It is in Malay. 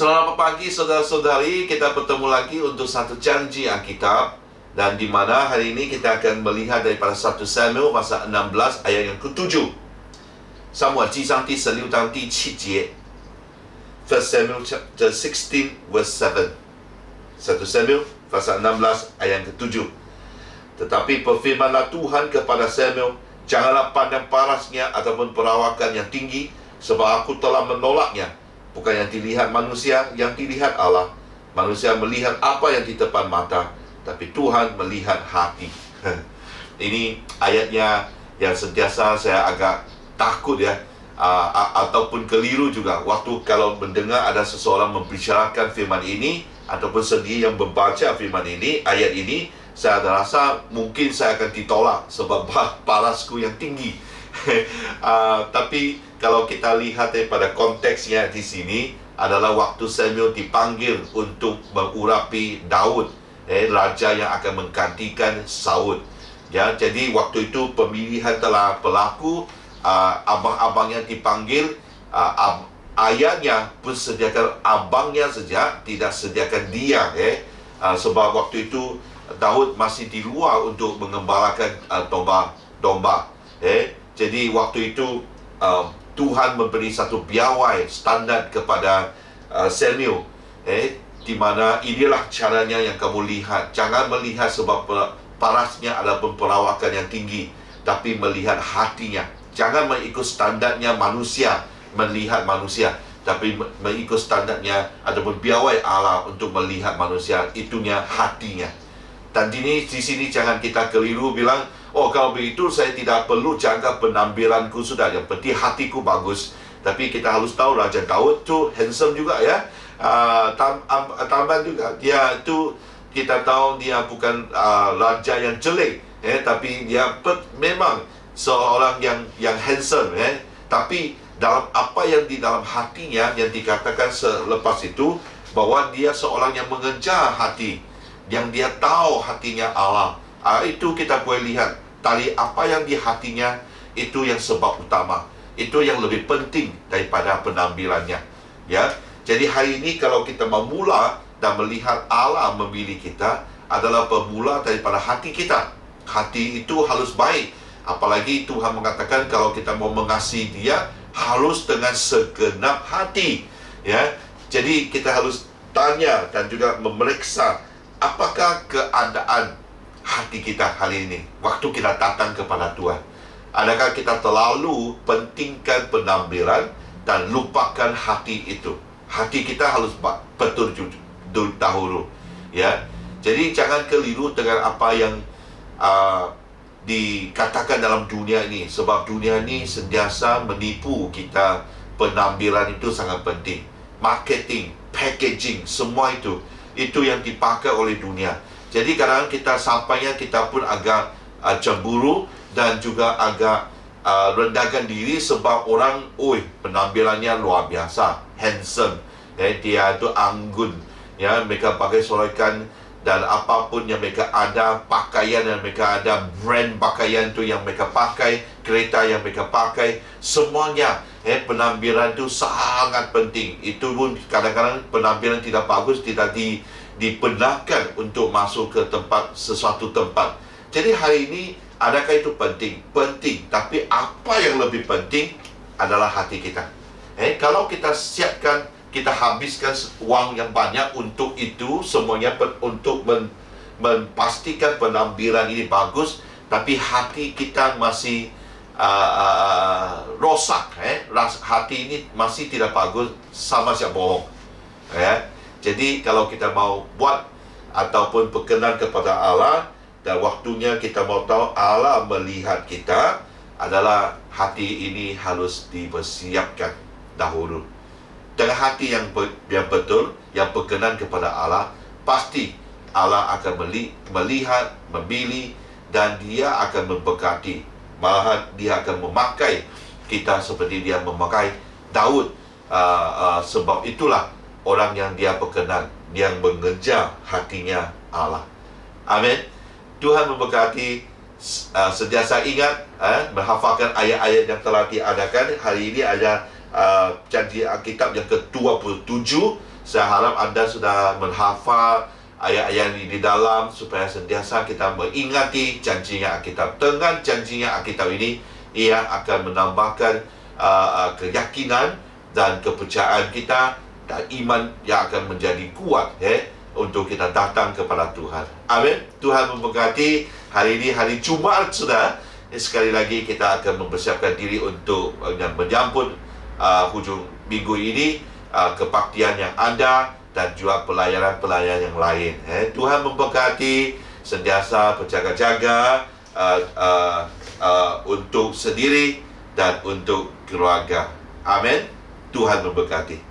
Selamat pagi saudara-saudari, kita bertemu lagi untuk satu janji Alkitab. Dan di mana hari ini kita akan melihat daripada 1 Samuel pasal 16 ayat yang ke-7. 撒母耳记上第16章第7节 1 Samuel chapter 16 verse 7. 1 Samuel pasal 16 ayat yang ke-7. Tetapi berfirmanlah Tuhan kepada Samuel, janganlah pandang parasnya ataupun perawakan yang tinggi, sebab aku telah menolaknya. Bukan yang dilihat manusia, yang dilihat Allah. Manusia melihat apa yang di depan mata, tapi Tuhan melihat hati. Ini ayatnya yang sentiasa saya agak takut ya, ataupun keliru juga. Waktu kalau mendengar ada seseorang membicarakan firman ini, ataupun sendiri yang membaca firman ini, ayat ini, saya rasa mungkin saya akan ditolak sebab parasku yang tinggi. Tapi kalau kita lihat daripada konteksnya di sini adalah waktu Samuel dipanggil untuk mengurapi Daud, raja yang akan menggantikan Saul. Ya, jadi waktu itu pemilihan telah berlaku, abang-abangnya dipanggil, ayahnya pun sediakan abangnya saja, tidak sediakan dia, sebab waktu itu Daud masih di luar untuk mengembalakan domba. Jadi waktu itu Tuhan memberi satu piawai standar kepada Samuel, di mana inilah caranya yang kamu lihat. Jangan melihat sebab parasnya ataupun perawakan yang tinggi, tapi melihat hatinya. Jangan mengikut standarnya manusia, melihat manusia, tapi mengikut standarnya ataupun piawai Allah untuk melihat manusia, itunya hatinya. Dan di sini jangan kita keliru bilang, oh kalau begitu saya tidak perlu jaga penampilanku sudah, yang penting hatiku bagus. Tapi kita harus tahu Raja Daud tu handsome juga ya, tampan juga. Dia tu kita tahu dia bukan raja yang jelek, tapi dia memang seorang yang handsome, tapi dalam apa yang di dalam hatinya, yang dikatakan selepas itu, bahwa dia seorang yang mengejar hati, yang dia tahu hatinya Allah. Itu kita boleh lihat dari apa yang di hatinya, itu yang sebab utama, itu yang lebih penting daripada penampilannya. Ya, jadi hari ini kalau kita memula dan melihat Allah memilih kita, adalah bermula daripada hati kita. Hati itu harus baik. Apalagi Tuhan mengatakan kalau kita mau mengasihi Dia, harus dengan segenap hati. Ya, jadi kita harus tanya dan juga memeriksa apakah keadaan hati kita hari ini waktu kita datang kepada Tuhan. Adakah kita terlalu pentingkan penampilan dan lupakan hati itu? Hati kita harus betul dahulu, ya. Jadi jangan keliru dengan apa yang dikatakan dalam dunia ini, sebab dunia ini sentiasa menipu kita. Penampilan itu sangat penting, marketing, packaging, semua itu yang dipakai oleh dunia. Jadi kadang kita sampainya kita pun agak cemburu dan juga agak rendahkan diri sebab orang, penampilannya luar biasa, handsome, dia itu anggun, ya, mereka pakai solekan dan apapun yang mereka ada, pakaian yang mereka ada, brand pakaian tu yang mereka pakai, kereta yang mereka pakai, semuanya, penampilan itu sangat penting. Itu pun kadang-kadang penampilan tidak bagus, tidak dibenarkan untuk masuk ke sesuatu tempat. Jadi hari ini, adakah itu penting? Penting, tapi apa yang lebih penting adalah hati kita. Kalau kita siapkan, kita habiskan uang yang banyak untuk itu semuanya, untuk memastikan penampilan ini bagus, tapi hati kita masih rosak, hati ini masih tidak bagus, sama siapa bohong. Jadi kalau kita mau buat ataupun berkenan kepada Allah, dan waktunya kita mau tahu Allah melihat kita, adalah hati ini harus dipersiapkan dahulu. Dengan hati yang betul, yang berkenan kepada Allah, pasti Allah akan melihat, memilih, dan Dia akan memberkati. Malahan Dia akan memakai kita seperti Dia memakai Daud. Sebab itulah orang yang Dia berkenan, yang mengejar hatinya Allah. Amin. Tuhan memberkati. Sentiasa ingat, menghafalkan ayat-ayat yang telah diadakan. Hari ini ada janji Alkitab yang ke-27, Saya harap anda sudah menghafal ayat-ayat di dalam supaya sentiasa kita mengingati janjinya Alkitab. Dengan janjinya Alkitab ini, ia akan menambahkan keyakinan dan kepercayaan kita dan iman yang akan menjadi kuat untuk kita datang kepada Tuhan. Amin. Tuhan memberkati. Hari ini hari Jumaat sudah. Sekali lagi kita akan mempersiapkan diri untuk menyambut hujung minggu ini, kebaktian yang ada dan juga pelayanan-pelayanan yang lain. Tuhan memberkati, sentiasa berjaga-jaga untuk sendiri dan untuk keluarga. Amin. Tuhan memberkati.